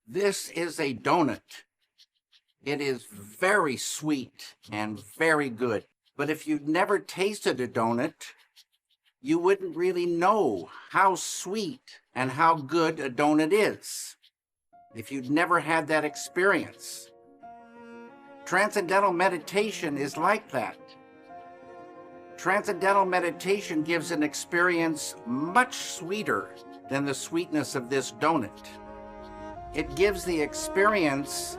This is a donut. It is very sweet and very good. But if you'd never tasted a donut, you wouldn't really know how sweet and how good a donut is if you'd never had that experience. Transcendental meditation is like that. Transcendental meditation gives an experience much sweeter than the sweetness of this donut. It gives the experience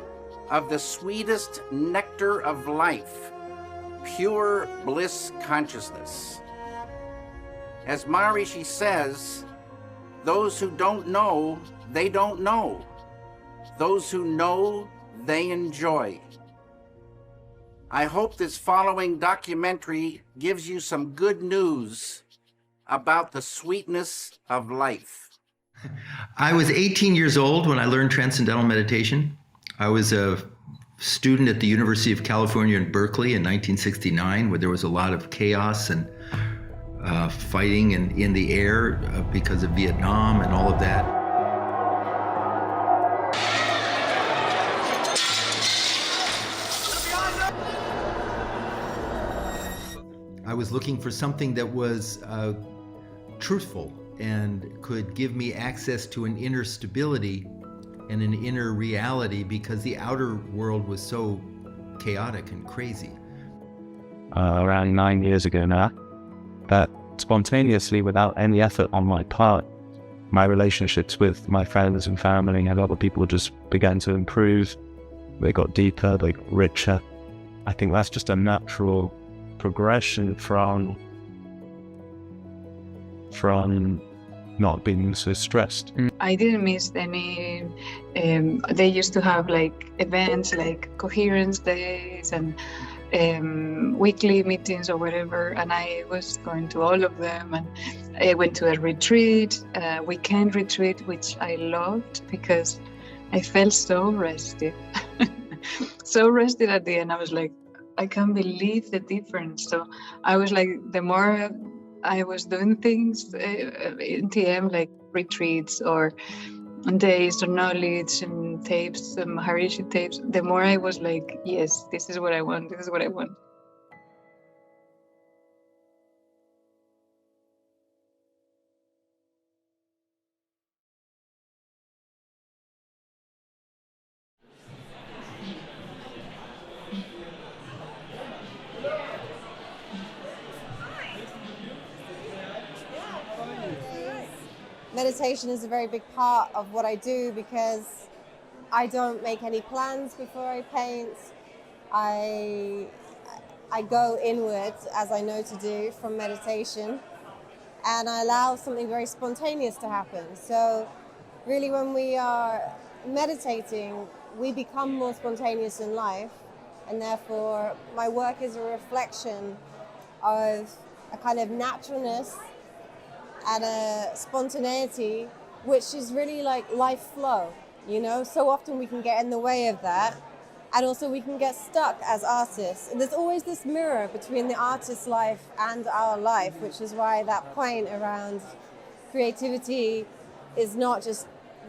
of the sweetest nectar of life, pure bliss consciousness. As Maharishi says, those who don't know, they don't know. Those who know, they enjoy. I hope this following documentary gives you some good news about the sweetness of life. I was 18 years old when I learned Transcendental Meditation. I was a student at the University of California in Berkeley in 1969, where there was a lot of chaos and fighting in the air because of Vietnam and all of that. I was looking for something that was truthful and could give me access to an inner stability and an inner reality, because the outer world was so chaotic and crazy. Around 9 years ago now, that spontaneously, without any effort on my part, my relationships with my friends and family and other people just began to improve. They got deeper, they got richer. I think that's just a natural progression from not being so stressed. I didn't miss any. They used to have like events like coherence days and weekly meetings or whatever, and I was going to all of them. And I went to a retreat, a weekend retreat, which I loved because I felt so rested. So rested at the end. I was like, I can't believe the difference. So I was like, the more I was doing things in TM, like retreats or days or knowledge and tapes, Maharishi tapes, the more I was like, yes, this is what I want, this is what I want. Meditation is a very big part of what I do because I don't make any plans before I paint. I go inward, as I know to do from meditation, and I allow something very spontaneous to happen. So really, when we are meditating, we become more spontaneous in life, and therefore my work is a reflection of a kind of naturalness and a spontaneity, which is really like life flow, you know? So often we can get in the way of that, and also we can get stuck as artists. And there's always this mirror between the artist's life and our life, which is why that point around creativity is not just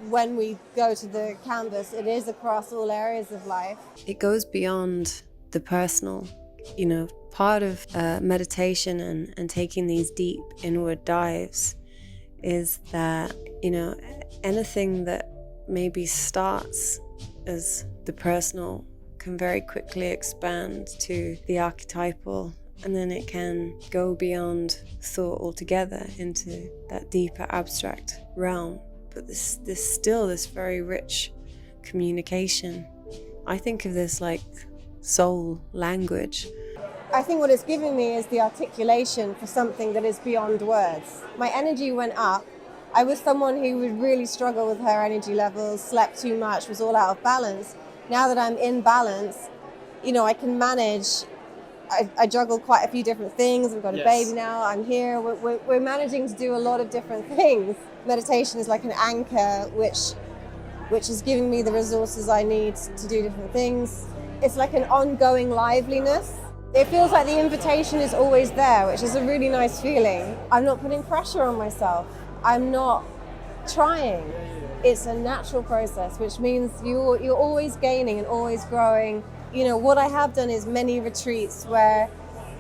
when we go to the canvas, it is across all areas of life. It goes beyond the personal, you know. Part of meditation and taking these deep inward dives is that, you know, anything that maybe starts as the personal can very quickly expand to the archetypal, and then it can go beyond thought altogether into that deeper abstract realm. But there's still this very rich communication. I think of this like soul language. I think what it's giving me is the articulation for something that is beyond words. My energy went up. I was someone who would really struggle with her energy levels, slept too much, was all out of balance. Now that I'm in balance, you know, I can manage. I juggle quite a few different things. I've got a baby now, I'm here. We're managing to do a lot of different things. Meditation is like an anchor which is giving me the resources I need to do different things. It's like an ongoing liveliness. It feels like the invitation is always there, which is a really nice feeling. I'm not putting pressure on myself. I'm not trying. it's a natural process, which means you're always gaining and always growing. You know, what I have done is many retreats where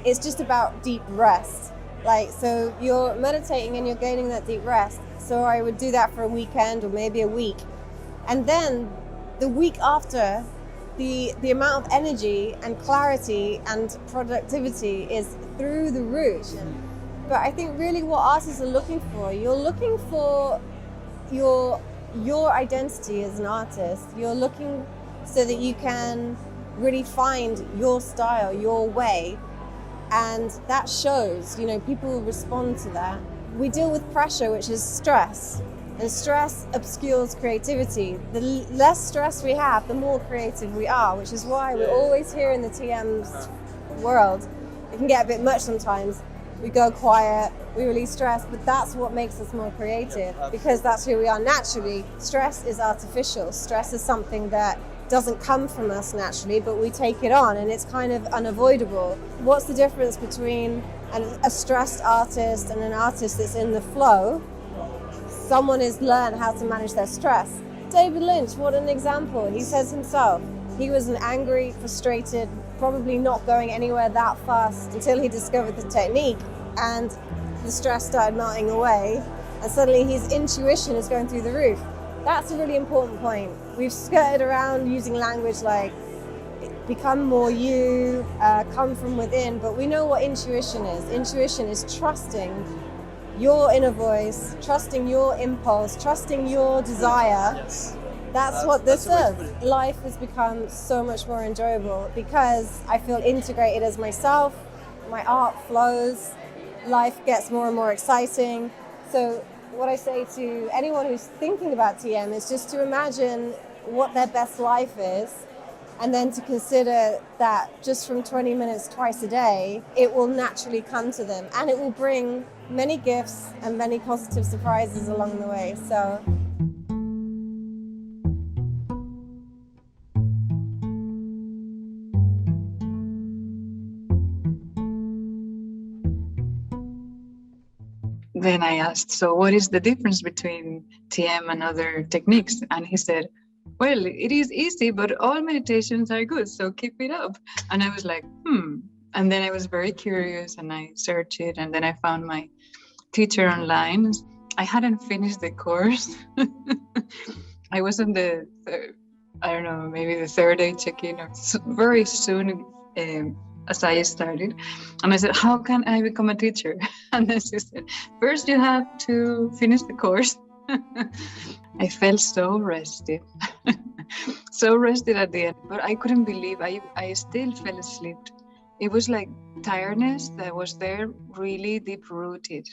it's just about deep rest. Like, so you're meditating and you're gaining that deep rest. So I would do that for a weekend or maybe a week. And then the week after, the amount of energy and clarity and productivity is through the roof. But I think really what artists are looking for, you're looking for your identity as an artist. You're looking so that you can really find your style, your way. And that shows, you know, people respond to that. We deal with pressure, which is stress. And stress obscures creativity. The less stress we have, the more creative we are, which is why we're always here in the TM's world. It can get a bit much sometimes. We go quiet, we release stress, but that's what makes us more creative, because that's who we are naturally. Stress is artificial. Stress is something that doesn't come from us naturally, but we take it on, and it's kind of unavoidable. What's the difference between a stressed artist and an artist that's in the flow? Someone has learned how to manage their stress. David Lynch, what an example. He says himself, he was an angry, frustrated, probably not going anywhere that fast until he discovered the technique, and the stress started melting away, and suddenly his intuition is going through the roof. That's a really important point. We've skirted around using language like become more you, come from within, but we know what intuition is. Intuition is trusting your inner voice, trusting your impulse, trusting your desire. Yes. That's what this is. Life has become so much more enjoyable because I feel integrated as myself, my art flows, life gets more and more exciting. So what I say to anyone who's thinking about TM is just to imagine what their best life is, and then to consider that just from 20 minutes twice a day, it will naturally come to them, and it will bring many gifts and many positive surprises along the way. So. Then I asked, so what is the difference between TM and other techniques? And he said, well, it is easy, but all meditations are good, so keep it up. And I was like, And then I was very curious, and I searched it, and then I found my teacher online. I hadn't finished the course. I was on the, maybe the third day check-in, or very soon as I started. And I said, how can I become a teacher? And then she said, first you have to finish the course. I felt so rested. So rested at the end, but I couldn't believe I still fell asleep. It was like tiredness that was there, really deep rooted.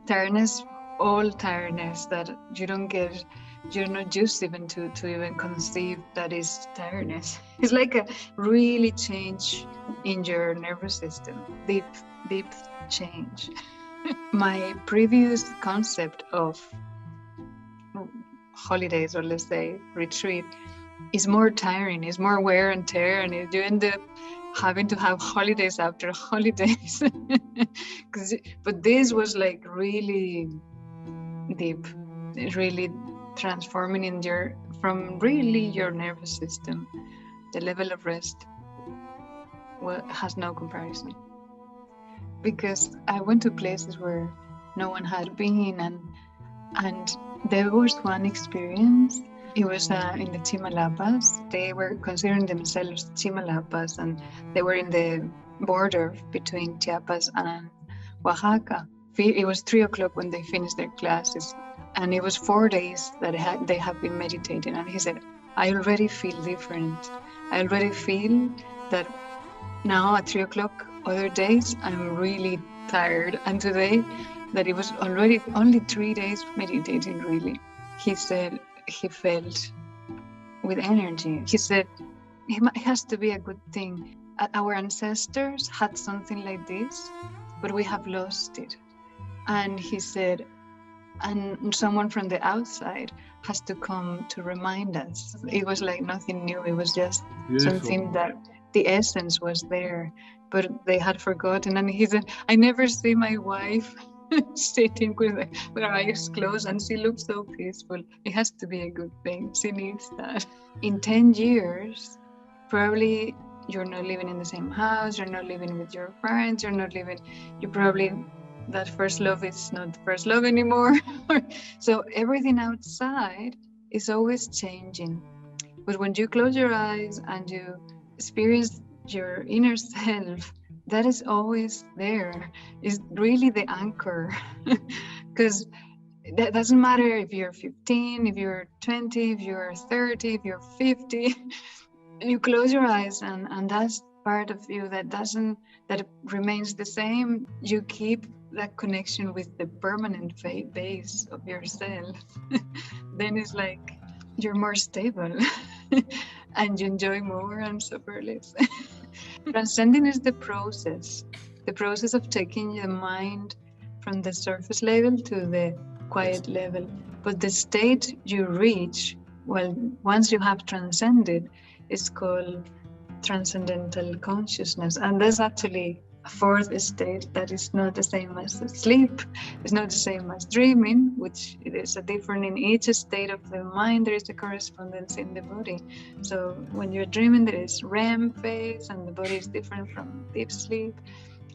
Tiredness, all tiredness that you're not used even to even conceive that is tiredness. It's like a really change in your nervous system, deep change. My previous concept of holidays, or let's say retreat, is more tiring, is more wear and tear, and you end up having to have holidays after holidays. But this was like really deep, really transforming from your nervous system. The level of rest has no comparison, because I went to places where no one had been, and there was one experience. It was in the Chimalapas. They were considering themselves Chimalapas, and they were in the border between Chiapas and Oaxaca. It was 3:00 when they finished their classes, and it was 4 days that they have been meditating. And he said, I already feel different. I already feel that now at 3:00 other days, I'm really tired. And today, that it was already only 3 days meditating, really. He said he felt with energy. He said it has to be a good thing. Our ancestors had something like this, but we have lost it. And he said, and someone from the outside has to come to remind us. It was like nothing new. It was just something that the essence was there, but they had forgotten. And he said, I never see my wife sitting with her eyes closed, and she looks so peaceful. It has to be a good thing. She needs that. In 10 years, probably you're not living in the same house, you're not living with your parents, you probably, that first love is not the first love anymore. So everything outside is always changing. But when you close your eyes and you experience your inner self, that is always there. Is really the anchor. Because that doesn't matter if you're 15, if you're 20, if you're 30, if you're 50. You close your eyes and that's part of you that remains the same. You keep that connection with the permanent base of yourself. Then it's like you're more stable and you enjoy more and suffer less. Transcending is the process of taking the mind from the surface level to the quiet level. But the state you reach, well, once you have transcended, is called transcendental consciousness. And there's actually a fourth state that is not the same as sleep, it's not the same as dreaming, which it is a different in each state of the mind. There is a correspondence in the body. So when you're dreaming, there is REM phase, and the body is different from deep sleep.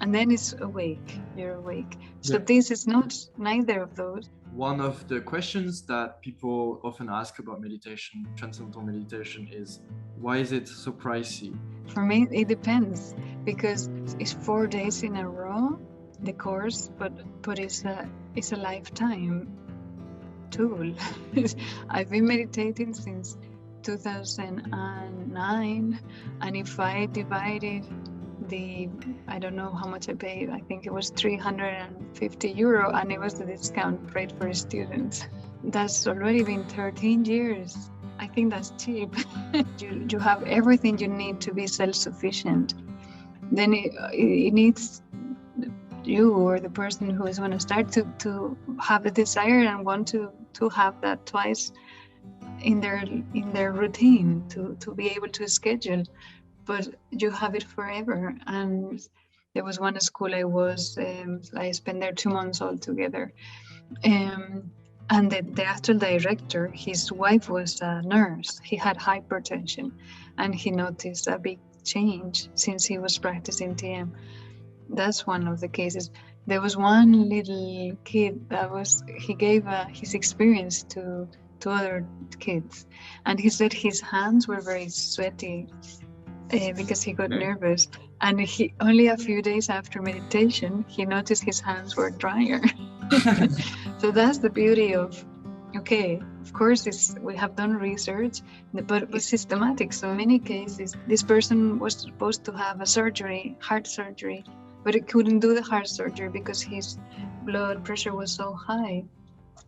And then it's awake, you're awake. So this is not neither of those. One of the questions that people often ask about meditation, transcendental meditation, is why is it so pricey? For me, it depends, because it's 4 days in a row, the course, but it's a lifetime tool. I've been meditating since 2009, and if I divided I don't know how much I paid, I think it was 350 euro, and it was the discount rate for students. That's already been 13 years. I think that's cheap. You have everything you need to be self-sufficient. Then it needs you or the person who is going to start to have the desire and want to have that twice in their routine, to be able to schedule. But you have it forever. And there was one school I spent there 2 months altogether. And the actual director, his wife was a nurse. He had hypertension, and he noticed a big change since he was practicing TM. That's one of the cases. There was one little kid he gave his experience to other kids, and he said his hands were very sweaty. Because he got nervous, and he only a few days after meditation he noticed his hands were drier. So that's the beauty of, okay, of course we have done research, but it's systematic. So in many cases this person was supposed to have a heart surgery, but he couldn't do the heart surgery because his blood pressure was so high.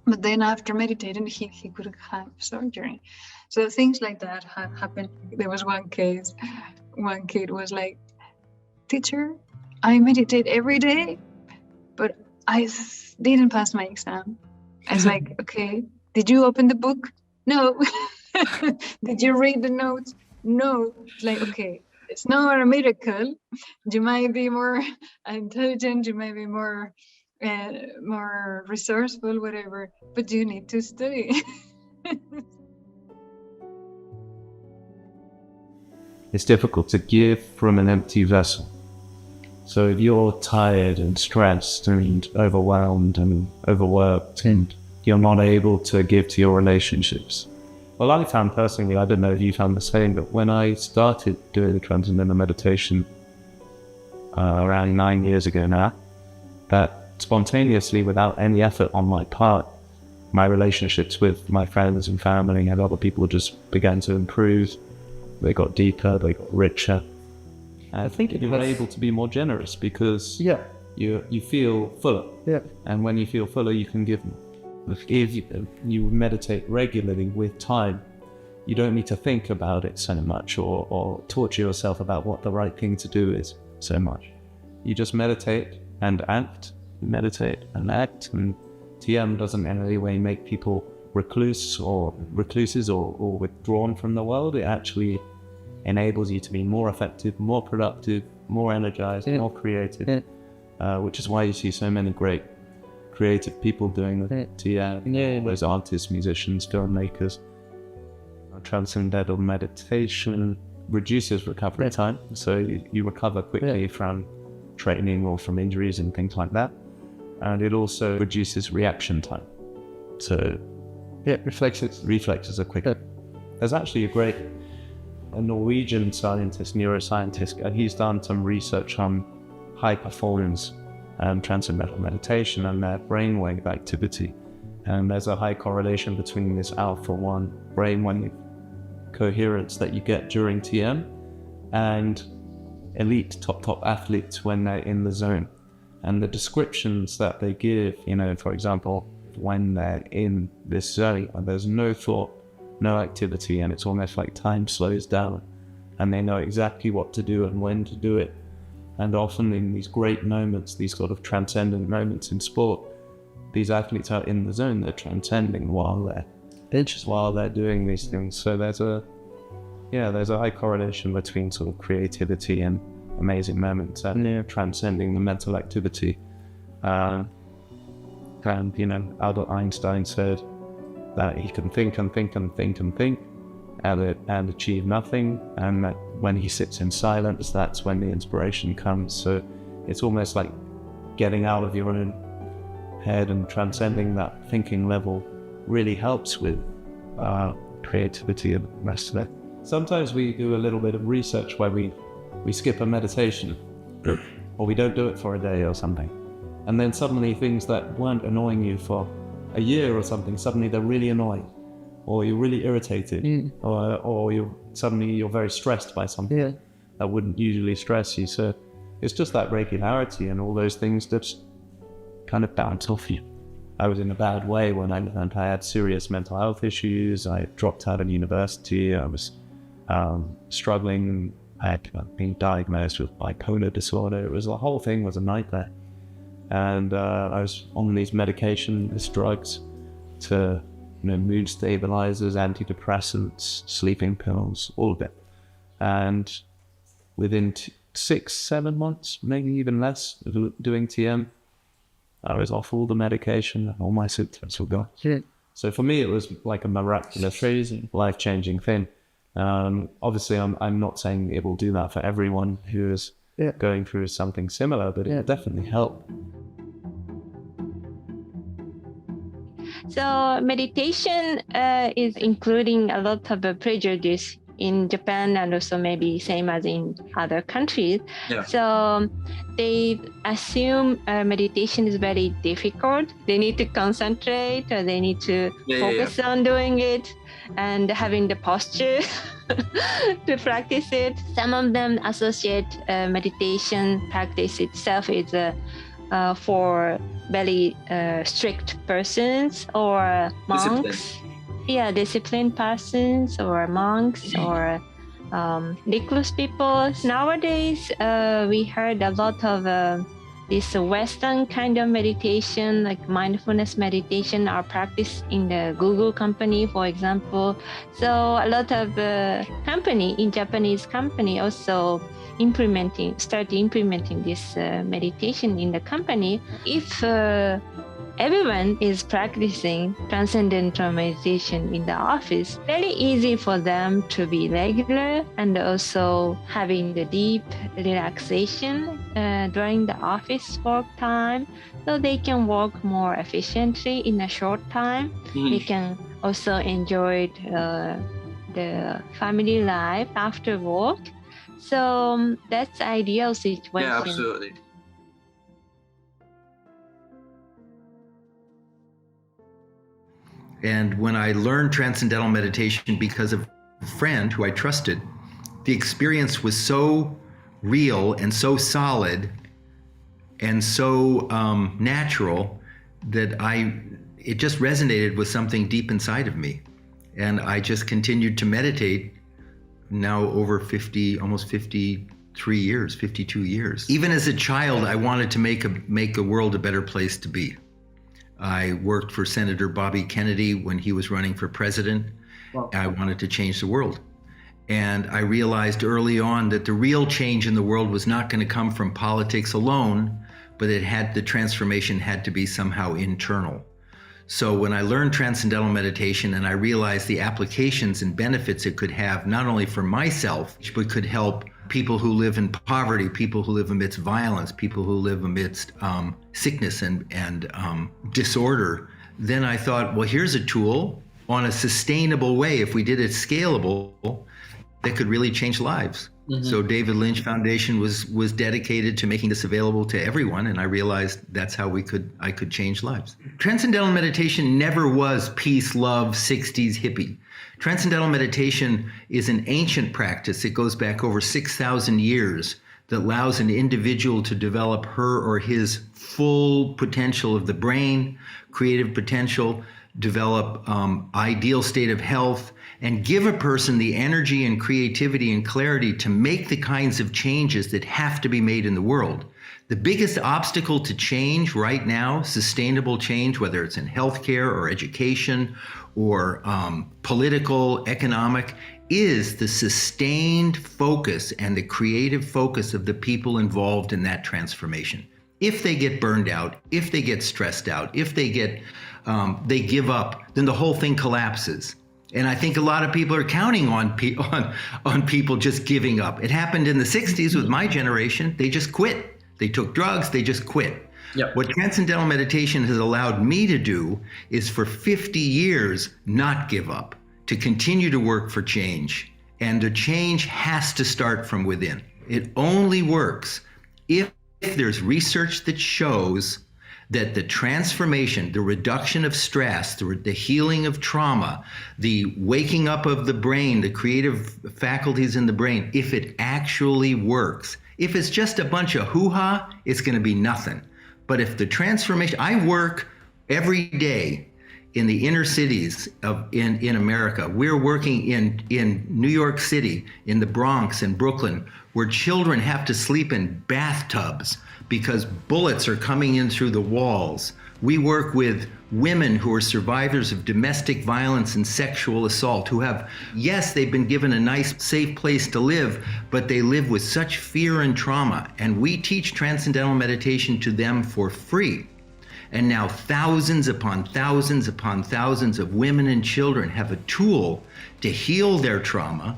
But then after meditating he could have surgery. So things like that have happened. There was one case, one kid was like, "Teacher, I meditate every day, but I didn't pass my exam." I was like, "Okay, did you open the book?" "No." "Did you read the notes?" "No." It's like, okay, it's not a miracle. You might be more intelligent, you might be more resourceful, whatever, but you need to study. It's difficult to give from an empty vessel. So if you're tired and stressed and overwhelmed and overworked and you're not able to give to your relationships. Well, I found personally, I don't know if you found the same, but when I started doing the Transcendental Meditation around 9 years ago now, that spontaneously, without any effort on my part, my relationships with my friends and family and other people just began to improve. They got deeper, they got richer. I think you're able to be more generous because you feel fuller. Yeah. And when you feel fuller, you can give more. If you meditate regularly with time, you don't need to think about it so much or torture yourself about what the right thing to do is so much. You just meditate and act, and TM doesn't in any way make people recluses or withdrawn from the world. It actually enables you to be more effective, more productive, more energized, more creative, which is why you see so many great creative people doing it. There's artists, musicians, filmmakers. Transcendental meditation reduces recovery time, so you recover quickly from training or from injuries and things like that. And it also reduces reaction time. So reflexes are quicker. There's actually a Norwegian scientist, neuroscientist, and he's done some research on high performance transcendental meditation and their brainwave activity. And there's a high correlation between this alpha-1 brainwave coherence that you get during TM and elite top athletes when they're in the zone. And the descriptions that they give, for example, when they're in this zone, there's no thought, no activity, and it's almost like time slows down and they know exactly what to do and when to do it. And often in these great moments, these sort of transcendent moments in sport, these athletes are in the zone, they're transcending while they're doing these things. So there's a high correlation between sort of creativity and amazing moments and transcending the mental activity. And Albert Einstein said that he can think and think and think and think and achieve nothing, and that when he sits in silence, that's when the inspiration comes. So it's almost like getting out of your own head and transcending that thinking level really helps with creativity and the rest of it. Sometimes we do a little bit of research where we skip a meditation or we don't do it for a day or something, and then suddenly things that weren't annoying you for a year or something, suddenly they're really annoying, or you're really irritated, or you're very stressed by something that wouldn't usually stress you. So it's just that regularity and all those things that kind of bounce off you. I was in a bad way when I learned I had serious mental health issues. I dropped out of university. I was struggling. I had been diagnosed with bipolar disorder. The whole thing was a nightmare. And I was on these these drugs to, mood stabilizers, antidepressants, sleeping pills, all of it. And within 6-7 months, maybe even less, of doing TM, I was off all the medication and all my symptoms were gone. So for me, it was like a miraculous, life-changing thing. Obviously, I'm not saying it will do that for everyone who is going through something similar, but it will definitely help. So meditation is including a lot of prejudice in Japan and also maybe same as in other countries. So they assume meditation is very difficult. They need to concentrate, or they need to focus on doing it and having the posture to practice it. Some of them associate meditation practice itself is for very strict persons or monks. Disciplined persons or monks or recluse people. Nowadays, we heard a lot of this Western kind of meditation, like mindfulness meditation, are practiced in the Google company, for example. So a lot of Japanese company also start implementing this meditation in the company. If everyone is practicing transcendental meditation in the office, very easy for them to be regular and also having the deep relaxation during the office work time, so they can work more efficiently in a short time. They can also enjoy the family life after work. So that's the ideal situation. Yeah, absolutely. And when I learned Transcendental Meditation because of a friend who I trusted, the experience was so real and so solid and so natural that it just resonated with something deep inside of me. And I just continued to meditate now over almost 52 years. Even as a child, I wanted to make the world a better place to be. I worked for Senator Bobby Kennedy when he was running for president. Wow. I wanted to change the world. And I realized early on that the real change in the world was not going to come from politics alone, but the transformation had to be somehow internal. So when I learned Transcendental Meditation and I realized the applications and benefits it could have, not only for myself, but could help people who live in poverty, people who live amidst violence, people who live amidst sickness and disorder, then I thought, well, here's a tool on a sustainable way, if we did it scalable, that could really change lives. Mm-hmm. So David Lynch Foundation was dedicated to making this available to everyone, and I realized that's how I could change lives. Transcendental meditation never was peace, love, 60s hippie. Transcendental meditation is an ancient practice. It goes back over 6,000 years that allows an individual to develop her or his full potential of the brain, creative potential, develop ideal state of health, and give a person the energy and creativity and clarity to make the kinds of changes that have to be made in the world. The biggest obstacle to change right now, sustainable change, whether it's in healthcare or education or political, economic, is the sustained focus and the creative focus of the people involved in that transformation. If they get burned out, if they get stressed out, if they give up, then the whole thing collapses. And I think a lot of people are counting on people just giving up. It happened in the 60s with my generation. They just quit. They took drugs, they just quit. Yep. What Transcendental Meditation has allowed me to do is for 50 years not give up, to continue to work for change. And the change has to start from within. It only works if there's research that shows that the transformation, the reduction of stress, the healing of trauma, the waking up of the brain, the creative faculties in the brain, if it actually works. If it's just a bunch of hoo-ha, it's going to be nothing. But if the transformation, I work every day in the inner cities in America. We're working in New York City, in the Bronx and Brooklyn, where children have to sleep in bathtubs because bullets are coming in through the walls. We work with women who are survivors of domestic violence and sexual assault, who have, yes, they've been given a nice, safe place to live, but they live with such fear and trauma. And we teach Transcendental Meditation to them for free. And now thousands upon thousands upon thousands of women and children have a tool to heal their trauma,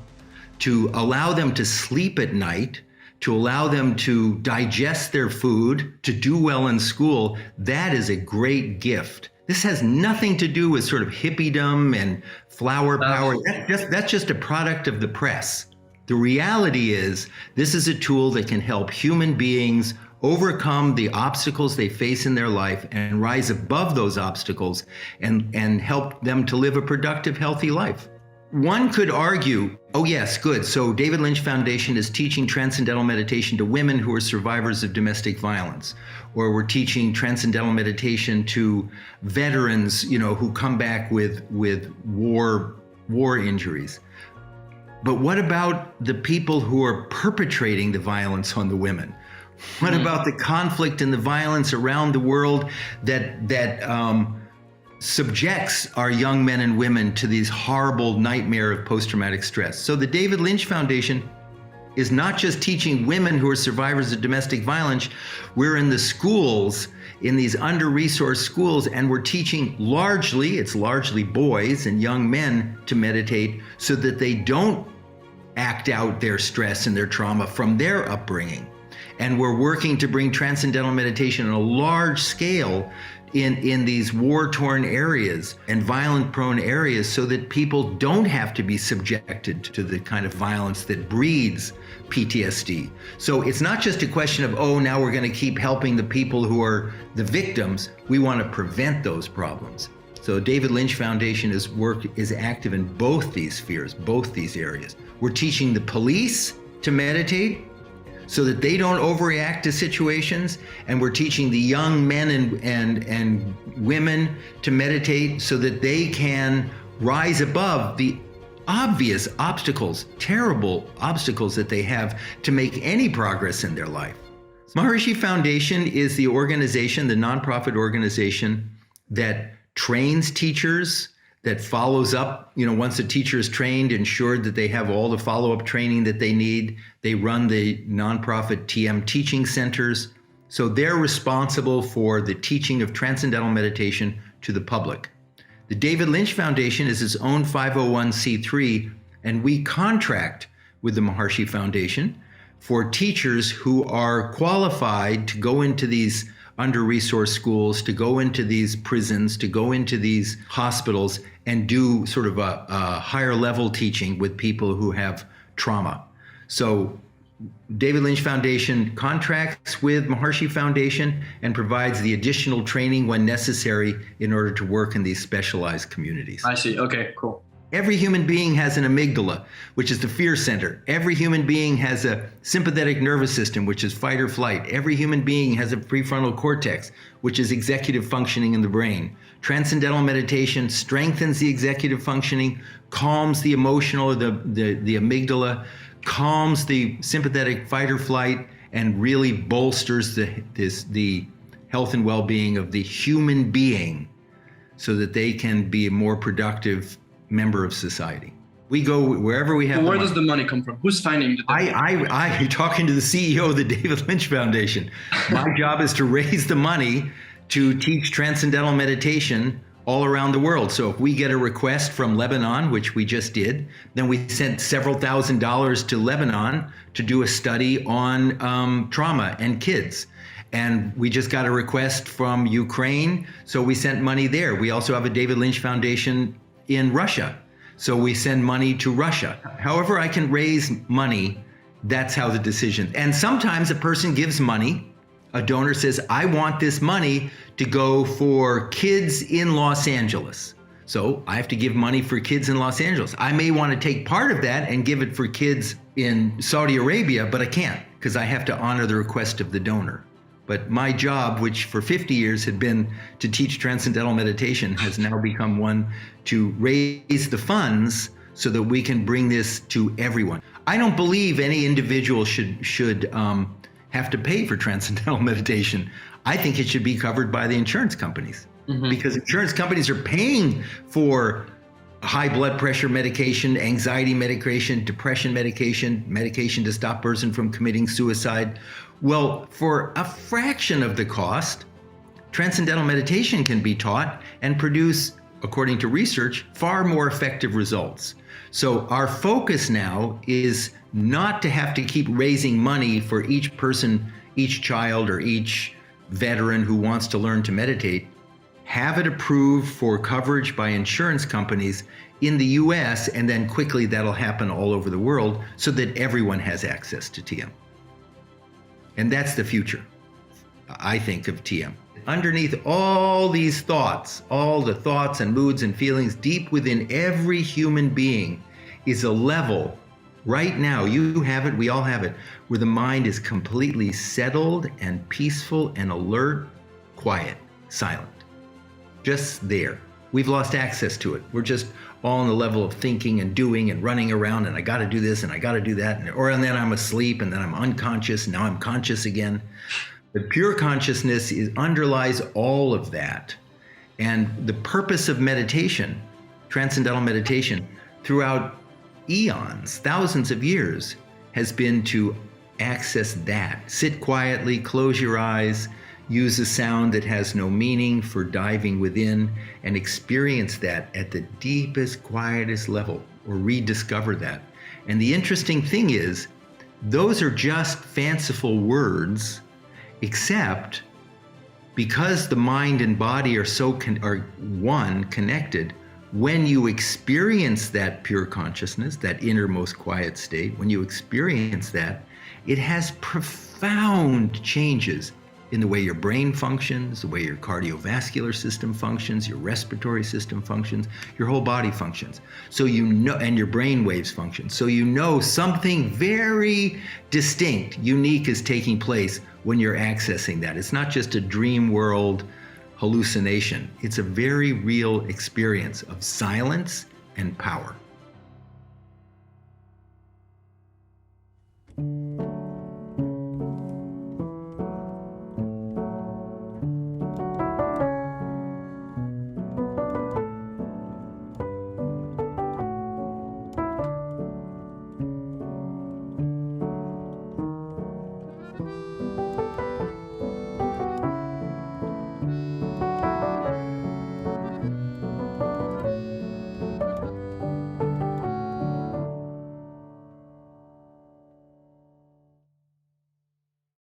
to allow them to sleep at night, to allow them to digest their food, to do well in school. That is a great gift. This has nothing to do with sort of hippiedom and flower power. That's just a product of the press. The reality is, this is a tool that can help human beings overcome the obstacles they face in their life and rise above those obstacles and help them to live a productive, healthy life. One could argue, oh yes, good, so David Lynch Foundation is teaching Transcendental Meditation to women who are survivors of domestic violence, or we're teaching Transcendental Meditation to veterans, who come back with war injuries. But what about the people who are perpetrating the violence on the women? What about the conflict and the violence around the world that subjects our young men and women to these horrible nightmare of post-traumatic stress? So the David Lynch Foundation is not just teaching women who are survivors of domestic violence. We're in the schools, in these under-resourced schools, and we're teaching it's largely boys and young men to meditate so that they don't act out their stress and their trauma from their upbringing. And we're working to bring Transcendental Meditation on a large scale in these war-torn areas and violent-prone areas so that people don't have to be subjected to the kind of violence that breeds PTSD. So it's not just a question of, now we're going to keep helping the people who are the victims. We want to prevent those problems. So David Lynch Foundation is active in both these spheres, both these areas. We're teaching the police to meditate so that they don't overreact to situations, and we're teaching the young men and women to meditate so that they can rise above the obvious obstacles, terrible obstacles that they have to make any progress in their life. Maharishi Foundation is the organization, the nonprofit organization that trains teachers, that follows up, once a teacher is trained, ensured that they have all the follow-up training that they need. They run the nonprofit TM teaching centers. So they're responsible for the teaching of Transcendental Meditation to the public. The David Lynch Foundation is its own 501c3, and we contract with the Maharishi Foundation for teachers who are qualified to go into these under-resourced schools, to go into these prisons, to go into these hospitals and do sort of a higher level teaching with people who have trauma. So David Lynch Foundation contracts with Maharishi Foundation and provides the additional training when necessary in order to work in these specialized communities. I see. Okay, cool. Every human being has an amygdala, which is the fear center. Every human being has a sympathetic nervous system, which is fight or flight. Every human being has a prefrontal cortex, which is executive functioning in the brain. Transcendental meditation strengthens the executive functioning, calms the emotional, the amygdala, calms the sympathetic fight or flight, and really bolsters the health and well-being of the human being so that they can be a more productive member of society. We go wherever we have. Where does the money come from? Who's finding the money? I'm talking to the CEO of the David Lynch Foundation. My job is to raise the money to teach Transcendental Meditation all around the world. So if we get a request from Lebanon, which we just did, then we sent several $1,000s to Lebanon to do a study on trauma and kids. And we just got a request from Ukraine, so we sent money there. We also have a David Lynch Foundation in Russia, so we send money to Russia. However I can raise money, that's how the decision. And sometimes a person gives money, a donor says, I want this money to go for kids in Los Angeles. So I have to give money for kids in Los Angeles. I may want to take part of that and give it for kids in Saudi Arabia, but I can't because I have to honor the request of the donor. But my job, which for 50 years had been to teach Transcendental Meditation, has now become one to raise the funds so that we can bring this to everyone. I don't believe any individual should have to pay for Transcendental Meditation. I think it should be covered by the insurance companies, because insurance companies are paying for high blood pressure medication, anxiety medication, depression medication, medication to stop a person from committing suicide. Well, for a fraction of the cost, Transcendental Meditation can be taught and produce, according to research, far more effective results. So our focus now is not to have to keep raising money for each person, each child, or each veteran who wants to learn to meditate. Have it approved for coverage by insurance companies in the US, and then quickly that'll happen all over the world so that everyone has access to TM. And that's the future, I think, of TM. Underneath all these thoughts, all the thoughts and moods and feelings deep within every human being is a level right now, you have it, we all have it, where the mind is completely settled and peaceful and alert, quiet, silent. Just there. We've lost access to it. We're just all on the level of thinking and doing and running around, and I got to do this and I got to do that, and then I'm asleep and then I'm unconscious and now I'm conscious again. But pure consciousness underlies all of that. And the purpose of meditation, Transcendental Meditation, throughout eons, thousands of years, has been to access that. Sit quietly, close your eyes, use a sound that has no meaning for diving within, and experience that at the deepest, quietest level, or rediscover that. And the interesting thing is, those are just fanciful words, except because the mind and body are connected. When you experience that pure consciousness, that innermost quiet state, when you experience that, it has profound changes in the way your brain functions, the way your cardiovascular system functions, your respiratory system functions, your whole body functions. So you know, and your brain waves function. So you know something very distinct, unique is taking place when you're accessing that. It's not just a dream world hallucination. It's a very real experience of silence and power.